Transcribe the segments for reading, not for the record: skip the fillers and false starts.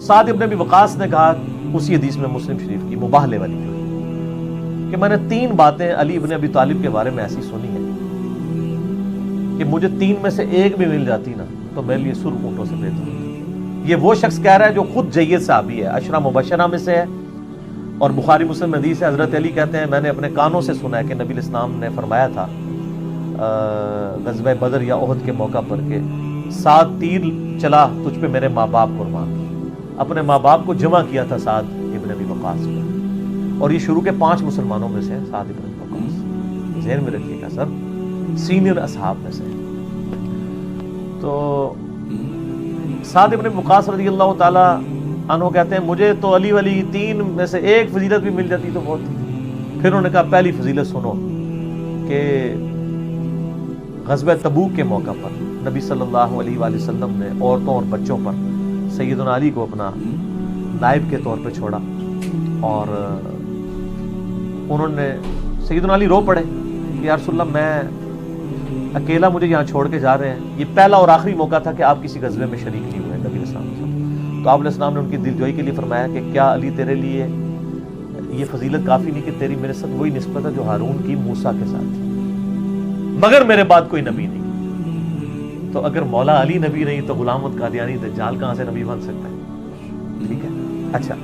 سعد ابن ابی وقاص نے کہا اسی حدیث میں مسلم شریف کی مباہلے والی جو کہ میں نے 3 باتیں علی ابن ابی طالب کے بارے میں ایسی سنی ہیں کہ مجھے 3 میں سے ایک بھی مل جاتی نا تو میرے لیے سرخ اونٹوں سے بہتر ہوتی۔ یہ وہ شخص کہہ رہا ہے جو خود جید صحابی ہے، عشرہ مبشرہ میں سے ہے، اور بخاری مسلم حدیث ہے، حضرت علی کہتے ہیں میں نے اپنے کانوں سے سنا ہے کہ نبی الاسلام نے فرمایا تھا غزوہ بدر یا احد کے موقع پر کہ 7 تیر چلا تجھ پہ میرے ماں باپ قربان، اپنے ماں باپ کو جمع کیا تھا سعد ابن ابی وقاص کو، اور یہ شروع کے 5 مسلمانوں میں سے ہے سعد ابن ابی وقاص، ذہن میں رکھیے گا سر، سینئر اصحاب میں سے۔ تو سعد ابن ابی وقاص رضی اللہ تعالی عنہ کہتے ہیں مجھے تو علی ولی 3 میں سے ایک فضیلت بھی مل جاتی تو بہت تھی۔ پھر انہوں نے کہا پہلی فضیلت سنو کہ غزوہ تبوک کے موقع پر نبی صلی اللہ علیہ وآلہ وسلم نے عورتوں اور بچوں پر سیدنا علی کو اپنا نائب کے طور پہ چھوڑا، اور انہوں نے سیدنا علی رو پڑے کہ یا رسول اللہ میں اکیلا مجھے یہاں چھوڑ کے جا رہے ہیں، یہ پہلا اور آخری موقع تھا کہ آپ کسی غزوے میں شریک نہیں ہوئے نبی علیہ السلام۔ تو آپ علیہ السلام نے ان کی دل جوئی کے لیے فرمایا کہ کیا علی تیرے لیے یہ فضیلت کافی نہیں کہ تیری میرے ساتھ وہی نسبت ہے جو ہارون کی موسیٰ کے ساتھ تھی، مگر میرے بعد کوئی نبی نہیں۔ تو اگر مولا علی نبی نہیں تو غلام احمد قادیانی دجال کہاں سے نبی بن سکتا ہے؟ ٹھیک ہے، اچھا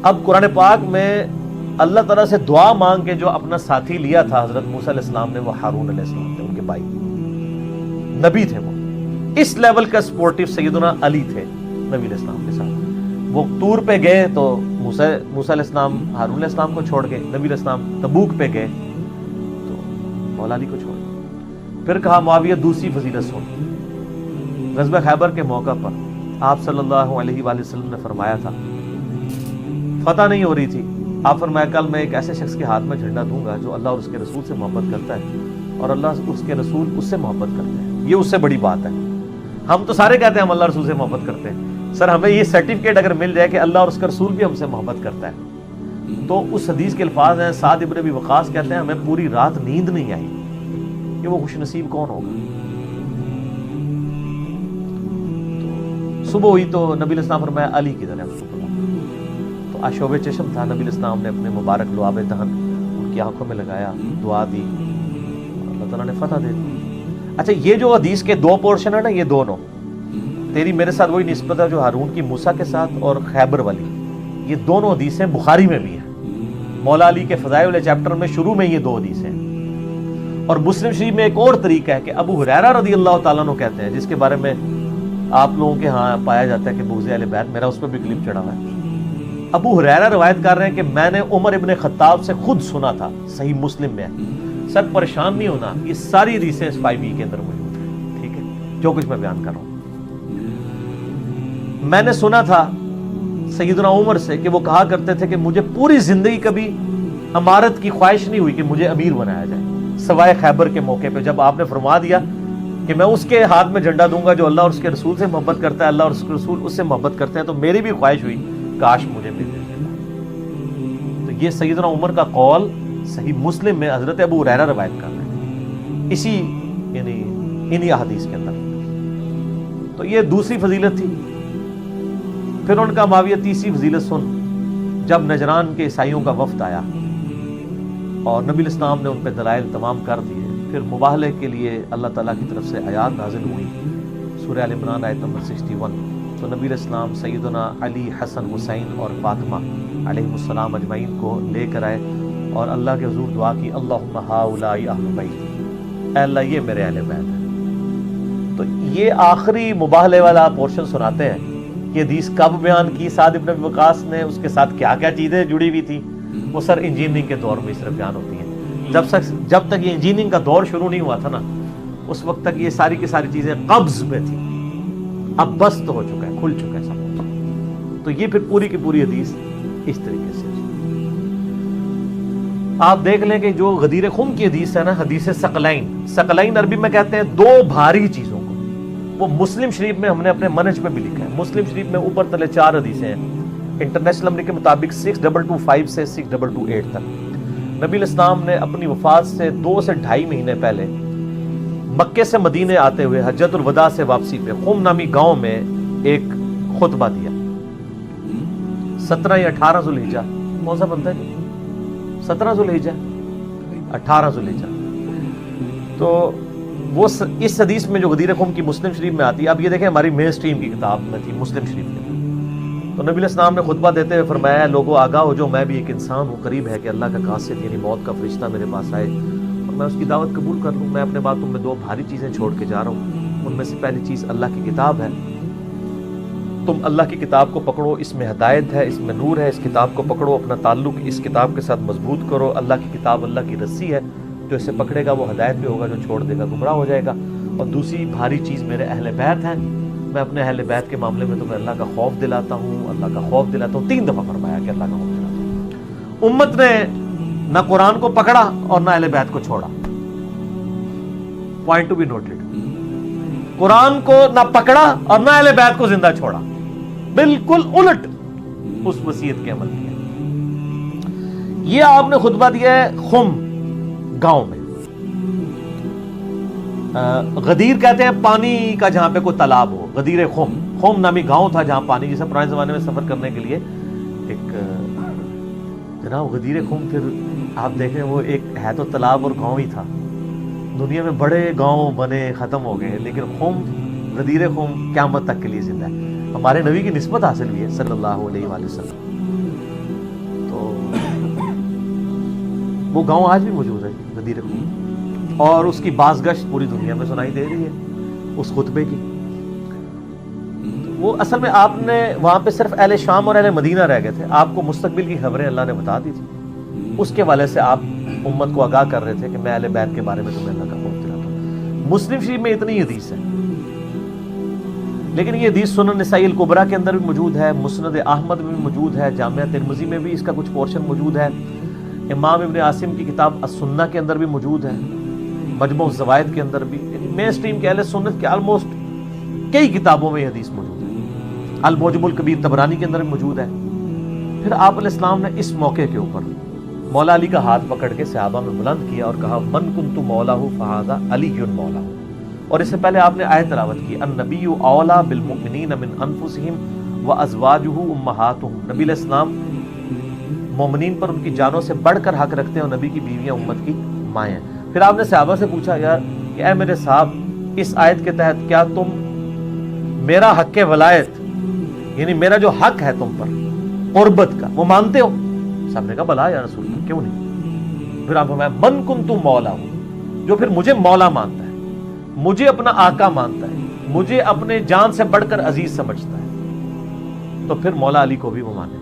اب قرآن پاک میں اللہ تعالیٰ سے دعا مانگ کے جو اپنا ساتھی لیا تھا حضرت موسیٰ علیہ السلام نے، وہ ہارون علیہ السلام تھے، ان کے بھائی نبی تھے، وہ اس لیول کا سپورٹیو سیدنا علی تھے نبی علیہ السلام کے ساتھ۔ وہ طور پہ گئے تو موسیٰ علیہ السلام ہارون علیہ السلام کو چھوڑ گئے، نبی علیہ السلام تبوک پہ گئے تو مولا علی کو چھوڑ گئے۔ پھر کہا معاویہ دوسری فضیلت سن، غزوہ خیبر کے موقع پر آپ صلی اللہ علیہ وآلہ وسلم نے فرمایا تھا، فتح نہیں ہو رہی تھی، آپ فرمایا کل میں ایک ایسے شخص کے ہاتھ میں جھنڈا دوں گا جو اللہ اور اس کے رسول سے محبت کرتا ہے اور اللہ اس کے رسول اس سے محبت کرتے ہیں، یہ اس سے بڑی بات ہے۔ ہم تو سارے کہتے ہیں ہم اللہ رسول سے محبت کرتے ہیں، سر ہمیں یہ سرٹیفکیٹ اگر مل جائے کہ اللہ اور اس کا رسول بھی ہم سے محبت کرتا ہے، تو اس حدیث کے الفاظ ہیں، سعد ابن ابی وقاص کہتے ہیں ہمیں پوری رات نیند نہیں آئی کہ وہ خوش نصیب کون ہوگا۔ تو صبح ہوئی تو نبی علیہ السلام فرمایا علی کدھر ہے؟ تو آشوب چشم تھا، نبی علیہ السلام نے اپنے مبارک لعاب دہن ان کی آنکھوں میں لگایا، دعا دی، اللہ تعالیٰ نے فتح دے دی۔ اچھا یہ جو حدیث کے 2 پورشن ہے نا، یہ دونوں تیری میرے ساتھ وہی نسبت ہے جو ہارون کی موسیٰ کے ساتھ اور خیبر والی، یہ دونوں حدیثیں بخاری میں بھی ہیں، مولا علی کے فضائل والے چیپٹر میں شروع میں یہ 2 حدیثیں ہیں، اور مسلم شریف میں ایک اور طریقہ ہے کہ ابو ہریرہ رضی اللہ تعالیٰ عنہ کہتے ہیں، جس کے بارے میں آپ لوگوں کے ہاں پایا جاتا ہے کہ بغض اہل بیت، میرا اس پہ بھی کلپ چڑھا ہوا ہے۔ ابو ہریرہ روایت کر رہے ہیں کہ میں نے عمر ابن خطاب سے خود سنا تھا، صحیح مسلم میں ہے، سر پریشان نہیں ہونا، یہ ساری حدیثیں 5e کے اندر موجود ہیں، ٹھیک ہے، جو کچھ میں بیان کر رہا ہوں۔ میں نے سنا تھا سیدنا عمر سے کہ وہ کہا کرتے تھے کہ مجھے پوری زندگی کبھی امارت کی خواہش نہیں ہوئی کہ مجھے امیر بنایا جائے، سوائے خیبر کے موقع پہ جب آپ نے فرما دیا کہ میں اس کے ہاتھ میں جھنڈا دوں گا جو اللہ اور اس کے رسول سے محبت کرتا ہے، اللہ اور اس کے رسول اس سے محبت کرتے ہیں، تو میری بھی خواہش ہوئی کاش مجھے مل جائے۔ تو یہ سیدنا عمر کا قول صحیح مسلم میں حضرت ابو ہریرہ روایت کر رہے ہیں، اسی یعنی انہی احادیث کے اندر۔ تو یہ دوسری فضیلت تھی۔ پھر ان کا معاویہ تیسری فضیلت سن، جب نجران کے عیسائیوں کا وفد آیا اور نبی الاسلام نے ان پہ دلائل تمام کر دیے، پھر مباہلے کے لیے اللہ تعالیٰ کی طرف سے آیات نازل ہوئی، سورہ ال عمران آیت نمبر 61۔ تو نبی الاسلام سیدنا علی، حسن، حسین اور فاطمہ علیہ السلام اجمعین کو لے کر آئے اور اللہ کے حضور دعا کی، اللہم ہؤلاء اہل بیت، اے اللہ یہ میرے اہل بیت ہیں۔ تو یہ آخری مباہلے والا پورشن سناتے ہیں کہ حدیث کب بیان کی سعد ابن ابی وقاص نے، اس کے ساتھ کیا کیا چیزیں جڑی ہوئی تھی، وہ سر انجینئرنگ کے دور میں صرف بیان ہوتی ہیں۔ جب تک یہ انجینئرنگ کا دور شروع نہیں ہوا تھا نا، اس وقت تک یہ ساری کی ساری چیزیں قبض میں تھیں، اب بست ہو چکا ہے، کھل چکا ہے سب۔ تو یہ پھر پوری کی پوری حدیث اس طریقے سے آپ دیکھ لیں کہ جو غدیر خم کی حدیث ہے نا، حدیث ثقلین عربی میں کہتے ہیں 2 بھاری چیزوں کو، وہ مسلم شریف میں ہم نے اپنے منہج میں بھی لکھا ہے۔ مسلم شریف میں اوپر تلے 4 حدیثیں ہیں، انٹرنیشنل نمبر کے مطابق 6225 سے 6228 تک۔ نبی الاسلام نے اپنی وفات سے 2 سے 2.5 مہینے پہلے مکے سے مدینے آتے ہوئے حجۃ الوداع سے واپسی پہ خم نامی گاؤں میں ایک خطبہ دیا، 17 یا 18 ذوالحجہ کون سا بنتا ہے جی؟ 17 ذوالحجہ 18 ذوالحجہ. تو وہ اس حدیث میں جو غدیر خم کی مسلم شریف میں آتی ہے. اب یہ دیکھیں ہماری مین سٹریم کی کتاب میں تھی مسلم شریف میں. تو نبی علیہ السلام نے خطبہ دیتے ہوئے فرمایا لوگوں آگاہ ہو جو میں بھی ایک انسان ہوں, قریب ہے کہ اللہ کا قاصد یعنی موت کا فرشتہ میرے پاس آئے اور میں اس کی دعوت قبول کر لوں. میں اپنے بعد تم میں 2 بھاری چیزیں چھوڑ کے جا رہا ہوں. ان میں سے پہلی چیز اللہ کی کتاب ہے. تم اللہ کی کتاب کو پکڑو, اس میں ہدایت ہے, اس میں نور ہے. اس کتاب کو پکڑو, اپنا تعلق اس کتاب کے ساتھ مضبوط کرو. اللہ کی کتاب اللہ کی رسی ہے, جو اسے پکڑے گا وہ ہدایت پہ ہوگا, جو چھوڑ دے گا گمراہ ہو جائے گا. اور دوسری بھاری چیز میرے اہل بیت ہیں, میں اپنے اہل بیت کے معاملے میں تمہیں اللہ کا خوف دلاتا ہوں, اللہ کا خوف دلاتا ہوں. 3 دفعہ فرمایا کہ اللہ کا خوف دلاتا ہوں. امت نے نہ قرآن کو پکڑا اور نہ اہل بیت کو چھوڑا. Point to be noted. قرآن کو نہ پکڑا اور نہ اہل بیت کو زندہ چھوڑا, بالکل الٹ اس وصیت کے عمل کیا. یہ آپ نے خطبہ دیا ہے خم گاؤں میں. غدیر کہتے ہیں پانی کا جہاں پہ کوئی تالاب ہو. غدیر خم, خم نامی گاؤں تھا جہاں پانی, جسے پرانے زمانے میں سفر کرنے کے لیے ایک جناب غدیر خم. پھر آپ دیکھیں وہ ایک ہے تو تالاب اور گاؤں ہی تھا. دنیا میں بڑے گاؤں بنے ختم ہو گئے, لیکن خم غدیر خم قیامت تک کے لیے زندہ ہے. ہمارے نبی کی نسبت حاصل ہوئی ہے صلی اللہ علیہ وآلہ وسلم. تو وہ گاؤں آج بھی موجود ہے غدیر خم, اور اس کی بازگشت پوری دنیا میں سنائی دے رہی ہے اس خطبے کی. وہ اصل میں آپ نے وہاں پہ صرف اہل شام اور اہل مدینہ رہ گئے تھے. آپ کو مستقبل کی خبریں اللہ نے بتا دی تھی. اس کے والے سے آپ امت کو آگاہ کر رہے تھے کہ میں اہل بیت کے بارے میں تمہیں اللہ کا خوف دلاتا ہوں. مسلم شریف میں اتنی حدیث ہے, لیکن یہ حدیث سنن نسائی الکبریٰ کے اندر بھی موجود ہے, مسند احمد میں بھی موجود ہے, جامعہ ترمذی میں بھی اس کا کچھ پورشن موجود ہے, امام ابن عاصم کی کتاب السنہ کے اندر بھی موجود ہے, مجموع الزوائد کے اندر بھی. مین سٹریم کے اہل سنت کے آلموسٹ کئی کتابوں میں یہ حدیث موجود ہے. المعجم الکبیر طبرانی کے اندر بھی موجود ہے. پھر آپ علیہ السلام نے اس موقع کے اوپر مولا علی کا ہاتھ پکڑ کے صحابہ میں بلند کیا اور کہا من کنت مولاہ فہذا علی مولاہ. اور اس سے پہلے آپ نے آیت تلاوت کی النبی اولا بالمؤمنین من انفسہم وازواجہ امہاتہم. نبی علیہ السلام مومنین پر ان کی جانوں سے بڑھ کر حق رکھتے ہیں اور نبی کی بیویاں امت کی مائیں ہیں. پھر آپ نے صحابہ سے پوچھا یار کہ اے میرے صاحب, اس آیت کے تحت کیا تم میرا حق ولایت یعنی میرا جو حق ہے تم پر قربت کا وہ مانتے ہو؟ صاحب نے کہا بلا یا رسول اللہ کیوں نہیں. پھر آپ فرمایا من کنت مولا ہوں, جو پھر مجھے مولا مانتا ہے, مجھے اپنا آقا مانتا ہے, مجھے اپنے جان سے بڑھ کر عزیز سمجھتا ہے, تو پھر مولا علی کو بھی وہ مانے.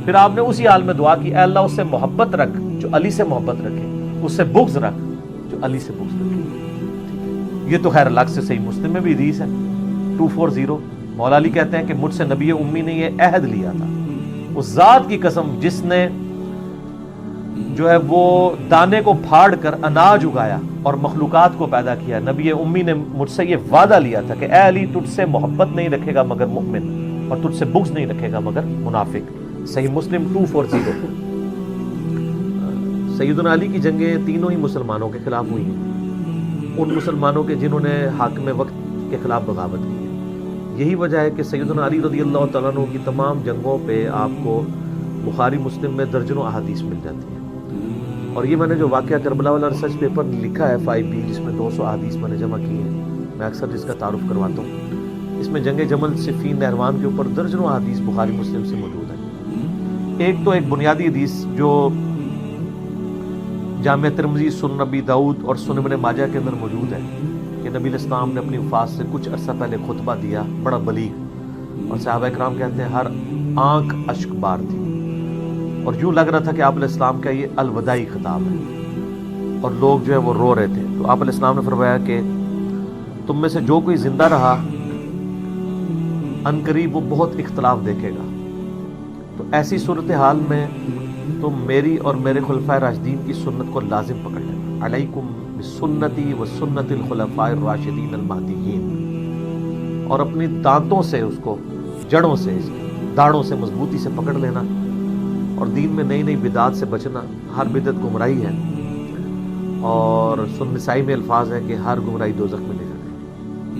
پھر آپ نے اسی حال میں دعا کی اے اللہ اس سے محبت رکھ جو علی سے محبت رکھے, اس سے بغض رکھ جو علی سے بغض رکھے. یہ تو خیر الگ سے صحیح مسلم میں بھی حدیث ہے 240. مولا علی کہتے ہیں کہ مجھ سے نبی امی نے یہ عہد لیا تھا, اس ذات کی قسم جس نے جو ہے وہ دانے کو پھاڑ کر اناج اگایا اور مخلوقات کو پیدا کیا, نبی امی نے مجھ سے یہ وعدہ لیا تھا کہ اے علی تجھ سے محبت نہیں رکھے گا مگر مؤمن, اور تجھ سے بغض نہیں رکھے گا مگر منافق. صحیح مسلم 240. سیدنا علی کی جنگیں تینوں ہی مسلمانوں کے خلاف ہوئی ہیں, ان مسلمانوں کے جنہوں نے حاکم وقت کے خلاف بغاوت کی ہے. یہی وجہ ہے کہ سیدنا علی رضی اللہ تعالیٰ عنہ کی تمام جنگوں پہ آپ کو بخاری مسلم میں درجنوں احادیث مل جاتی ہیں. اور یہ میں نے جو واقعہ کربلا والا ریسرچ پیپر لکھا ہے 5B جس میں 200 احادیث میں نے جمع کی ہیں, میں اکثر جس کا تعارف کرواتا ہوں, اس میں جنگ جمل صفین نہروان کے اوپر درجنوں احادیث بخاری مسلم سے موجود ہیں. ایک تو ایک بنیادی حدیث جو جامعہ ترمذی, سنن ابی داؤد اور سنن ابن ماجہ کے اندر موجود ہے کہ نبی علیہ السلام نے اپنی وفات سے کچھ عرصہ پہلے خطبہ دیا بڑا بلیغ, اور صحابہ کرام کہتے ہیں ہر آنکھ اشک بار تھی اور یوں لگ رہا تھا کہ آپ علیہ السلام کا یہ الوداعی خطاب ہے اور لوگ جو ہے وہ رو رہے تھے. تو آپ علیہ السلام نے فرمایا کہ تم میں سے جو کوئی زندہ رہا عنقریب وہ بہت اختلاف دیکھے گا, تو ایسی صورتحال میں تم میری اور میرے خلفائے راشدین کی سنت کو لازم پکڑ لینا. علیکم بسنتی و سنت الخلفاء الراشدین المہدیین, اور اپنی دانتوں سے اس کو جڑوں سے داڑوں سے مضبوطی سے پکڑ لینا, اور دین میں نئی نئی بدعات سے بچنا. ہر بدعت گمراہی ہے, اور سنن نسائی میں الفاظ ہے کہ ہر گمراہی دوزخ میں لے جاتی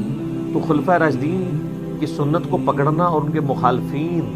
ہے. تو خلفائے راشدین کی سنت کو پکڑنا اور ان کے مخالفین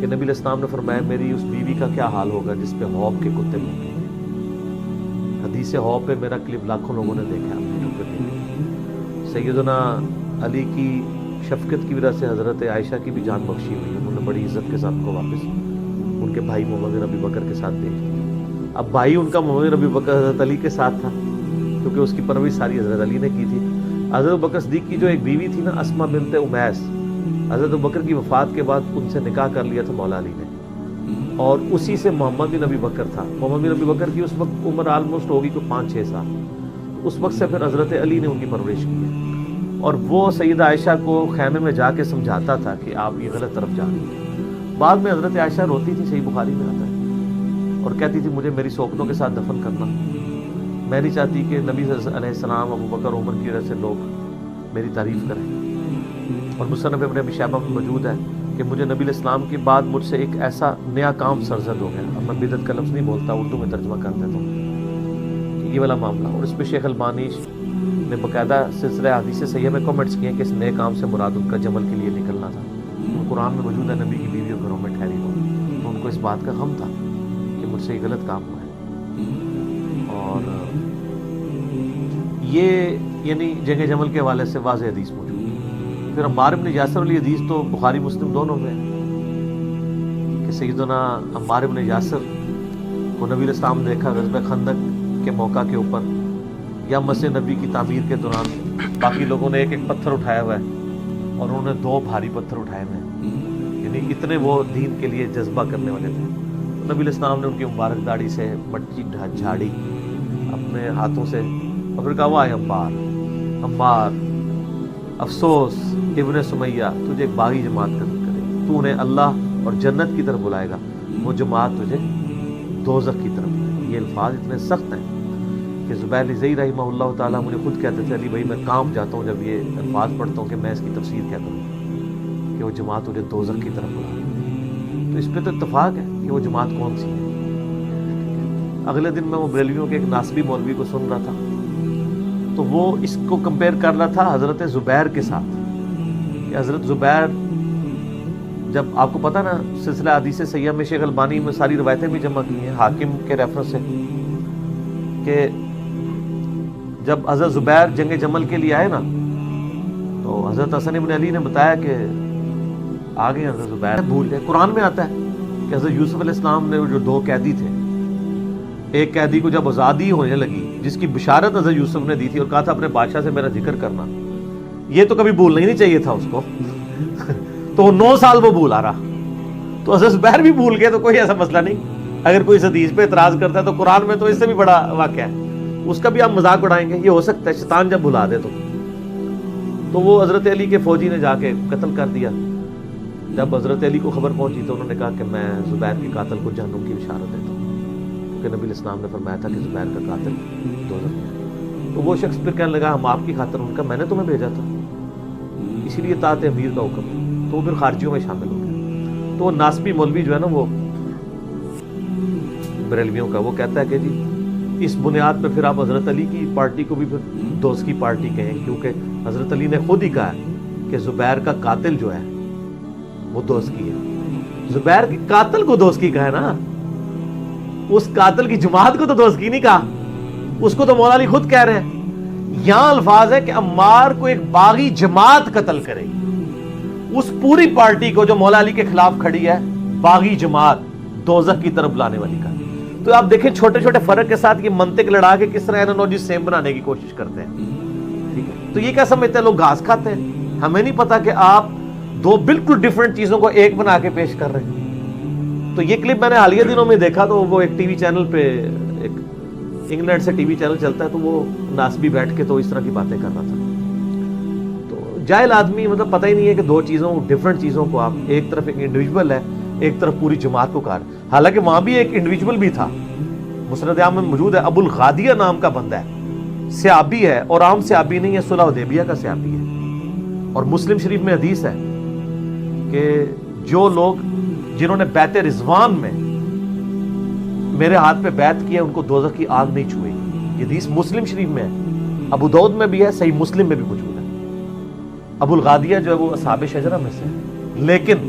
کہ نبی علیہ السلام نے فرمایا میری اس بیوی کا کیا حال ہوگا جس پہ حوب کے کتے بھونکیں گے. حدیث حوب پہ میرا کلپ لاکھوں لوگوں نے دیکھا یوٹیوب پہ دیکھا. سیدنا علی کی شفقت کی وجہ سے حضرت عائشہ کی بھی جان بخشی ہوئی. انہوں نے بڑی عزت کے ساتھ ان کو واپس ان کے بھائی محمد بن ابی بکر کے ساتھ بھیج دیا. اب بھائی ان کا محمد بن ابی بکر حضرت علی کے ساتھ تھا کیونکہ اس کی پرورش ساری حضرت علی نے کی تھی. حضرت بکر صدیق کی جو ایک بیوی تھی نا اسما بنت امیس, حضرت بکر کی وفات کے بعد ان سے نکاح کر لیا تھا مولا علی نے, اور اسی سے محمد بن ابی بکر تھا. محمد بن ابی بکر کی اس وقت عمر آلموسٹ ہوگی کوئی 5-6 سال. اس وقت سے پھر حضرت علی نے ان کی پرورش کی ہے, اور وہ سیدہ عائشہ کو خیمے میں جا کے سمجھاتا تھا کہ آپ یہ غلط طرف جا رہی ہیں. بعد میں حضرت عائشہ روتی تھی, صحیح بخاری میں آتا ہے, اور کہتی تھی مجھے میری سوکنوں کے ساتھ دفن کرنا, میں نہیں چاہتی کہ نبی علیہ السلام ابو بکر عمر کی وجہ سے لوگ میری تعریف کریں. اور مصنف ابن ابی شیبہ میں موجود ہے کہ مجھے نبی علیہ السلام کے بعد مجھ سے ایک ایسا نیا کام سرزد ہو گیا. اب میں بدعت کا لفظ نہیں بولتا, اردو میں ترجمہ کر دیتا ہوں, یہ والا معاملہ. اور اس پہ شیخ البانی نے باقاعدہ سلسلہ حدیث صحیحہ میں کمنٹس کیے کہ اس نئے کام سے مراد ان کا جمل کے لیے نکلنا تھا. قرآن میں موجود ہے نبی کی بیویوں گھروں میں ٹھہری ہو, تو ان کو اس بات کا غم تھا کہ مجھ سے یہ غلط کام ہوا ہے. اور یہ یعنی جنگ جمل کے حوالے سے واضح حدیث موجود ہے. پھر عمار بن یاسر والی حدیث تو بخاری مسلم دونوں میں ہے کہ سیدنا عمار بن یاسر کو نبی علیہ السلام نے دیکھا غزوہ خندق کے موقع کے اوپر یا مسجد نبی کی تعمیر کے دوران. باقی لوگوں نے ایک ایک پتھر اٹھایا ہوا ہے اور انہوں نے 2 بھاری پتھر اٹھائے ہوئے ہیں, یعنی اتنے وہ دین کے لیے جذبہ کرنے والے تھے. نبی علیہ السلام نے ان کی مبارک داڑھی سے مٹی جھاڑی اپنے ہاتھوں سے, اور پھر کہا وائے عمار عمار افسوس ابن سمیہ تجھے ایک باغی جماعت قتل کرے, تو انہیں اللہ اور جنت کی طرف بلائے گا, وہ جماعت تجھے دوزخ کی طرف بلائے گی. یہ الفاظ اتنے سخت ہیں کہ زبیر لزئی رحمہ اللہ تعالیٰ مجھے خود کہتے تھے علی بھائی میں کام جاتا ہوں جب یہ الفاظ پڑھتا ہوں کہ میں اس کی تفسیر کیا کروں کہ وہ جماعت تجھے دوزخ کی طرف بلائے گی. تو اس پہ تو اتفاق ہے کہ وہ جماعت کون سی ہے. اگلے دن میں وہ بریلویوں کے ایک ناسبی مولوی کو سن رہا تھا, تو وہ اس کو کمپیئر کر رہا تھا حضرت زبیر کے ساتھ کہ حضرت زبیر, جب آپ کو پتہ نا سلسلہ حدیث صحیحہ میں شیخ البانی میں ساری روایتیں بھی جمع کی ہیں حاکم کے ریفرنس سے کہ جب حضرت زبیر جنگ جمل کے لیے آئے نا تو حضرت حسن ابن علی نے بتایا کہ آگے حضرت زبیر بھول گئے. قرآن میں آتا ہے کہ حضرت یوسف علیہ السلام نے جو 2 قیدی تھے, ایک قیدی کو جب آزادی ہونے لگی جس کی بشارت حضرت یوسف نے دی تھی اور کہا تھا اپنے بادشاہ سے میرا ذکر کرنا, یہ تو کبھی بھولنا ہی نہیں چاہیے تھا اس کو تو 9 سال وہ بھول آ رہا. تو حضرت زبیر بھی بھول گئے تو کوئی ایسا مسئلہ نہیں. اگر کوئی اس حدیث پہ اعتراض کرتا ہے تو قرآن میں تو اس سے بھی بڑا واقعہ ہے, اس کا بھی آپ مذاق اڑائیں گے. یہ ہو سکتا ہے شیطان جب بھلا دے تو وہ حضرت علی کے فوجی نے جا کے قتل کر دیا. جب حضرت علی کو خبر پہنچی تو انہوں نے کہا کہ میں زبیر کے قاتل کو جہنم کی بشارت دیتا ہوں, کیونکہ نبی علیہ السلام نے فرمایا تھا کہ زبیر کا قاتل دوزخ میں ہے. تو وہ شخص پھر کہنے لگا ہم آپ کی خاطر, ان کا میں نے تمہیں بھیجا تھا اسی لیے طاعت امیر کا حکم ہے. تو وہ پھر خارجیوں میں شامل ہو گیا. تو وہ ناسبی مولوی جو ہے نا وہ بریلویوں کا, وہ کہتا ہے کہ جی اس بنیاد پہ پھر آپ حضرت علی کی پارٹی کو بھی پھر دوست کی پارٹی کہیں, کیونکہ حضرت علی نے خود ہی کہا کہ زبیر کا قاتل جو ہے وہ دوست کی ہے. زبیر کے قاتل کو دوست کی کہا ہے نا, اس قاتل کی جماعت کو تو دوست کی نہیں کہا, اس کو تو مولا علی خود کہہ رہے ہیں. یہاں الفاظ ہے کہ عمار کو ایک باغی جماعت قتل کرے گی, اس پوری پارٹی کو جو مولا علی کے خلاف کھڑی ہے باغی جماعت دوزخ کی طرف لانے والی کا. تو آپ دیکھیں چھوٹے چھوٹے فرق کے ساتھ یہ منطق لڑا کے کس طرح انالوجی سیم بنانے کی کوشش کرتے ہیں. ٹھیک ہے, تو یہ کیا سمجھتے ہیں لوگ گھاس کھاتے ہیں. ہمیں نہیں پتا کہ آپ 2 بالکل ڈیفرنٹ چیزوں کو ایک بنا کے پیش کر رہے ہیں. تو یہ کلپ میں نے حالیہ دنوں میں دیکھا تو وہ ایک ٹی وی چینل پہ, ایک انگلینڈ سے ٹی وی چینل چلتا ہے, تو وہ ناسبی بیٹھ کے تو اس طرح کی باتیں کر رہا تھا. تو جاہل آدمی مطلب پتہ ہی نہیں ہے کہ 2 چیزوں ڈیفرنٹ چیزوں کو آپ ایک طرف ایک انڈیویجول ہے, ایک طرف پوری جماعت کو کار. حالانکہ وہاں بھی ایک انڈیویجول بھی تھا, مسند احمد میں موجود ہے, ابو الغادیہ نام کا بندہ ہے, صحابی ہے, اور عام صحابی نہیں ہے, صلح حدیبیہ کا صحابی ہے. اور مسلم شریف میں حدیث ہے کہ جو لوگ جنہوں نے بیعت رضوان میں میرے ہاتھ پہ بیعت کیا ان کو دوزخ کی آگ نہیں چھوئے گی. یہ حدیث مسلم شریف میں ہے, ابو داؤد میں بھی ہے, صحیح مسلم میں بھی موجود ہے. ابو الغادیہ جو ہے وہ اصحاب شجرہ میں سے ہے, لیکن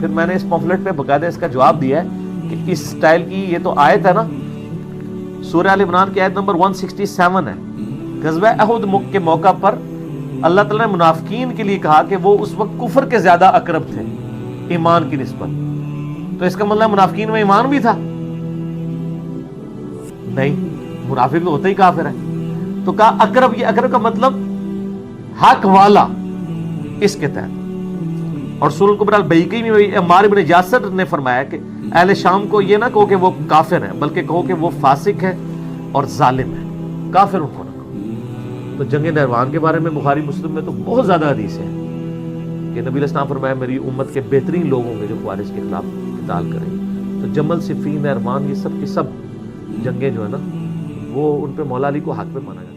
پھر میں نے اس پمفلٹ پہ باقاعدہ اس کا جواب دیا ہے کہ اس سٹائل کی یہ تو آیت ہے نا, سورہ آل عمران کی آیت نمبر 167 ہے. غزوہ احد کے موقع پر اللہ تعالیٰ نے منافقین کے لیے کہا کہ وہ اس وقت کفر کے زیادہ اقرب تھے ایمان کی نسبت. تو اس کا مطلب منافقین میں ایمان بھی تھا؟ نہیں, منافق تو ہوتا ہی کافر ہے. تو کہا اقرب, یہ اقرب کا مطلب حق والا اس کے تحت. اور سورہ الکبریٰ البیہقی میں عمار بن یاسر نے فرمایا کہ اہل شام کو یہ نہ کہو کہ وہ کافر ہیں, بلکہ کہو کہ وہ فاسق ہے اور ظالم ہے, کافر ان کو نہ کہو. تو جنگ نہروان کے بارے میں بخاری مسلم میں تو بہت زیادہ حدیث ہے کہ نبی علیہ السلام فرمایا میری امت کے بہترین لوگ ہوں گے جو خوارج کے خلاف قتال کریں. تو جمل, صفین, نہروان, یہ سب کی سب جنگیں جو ہے نا وہ ان پہ مولا علی کو حق پہ مانا جاتا ہے.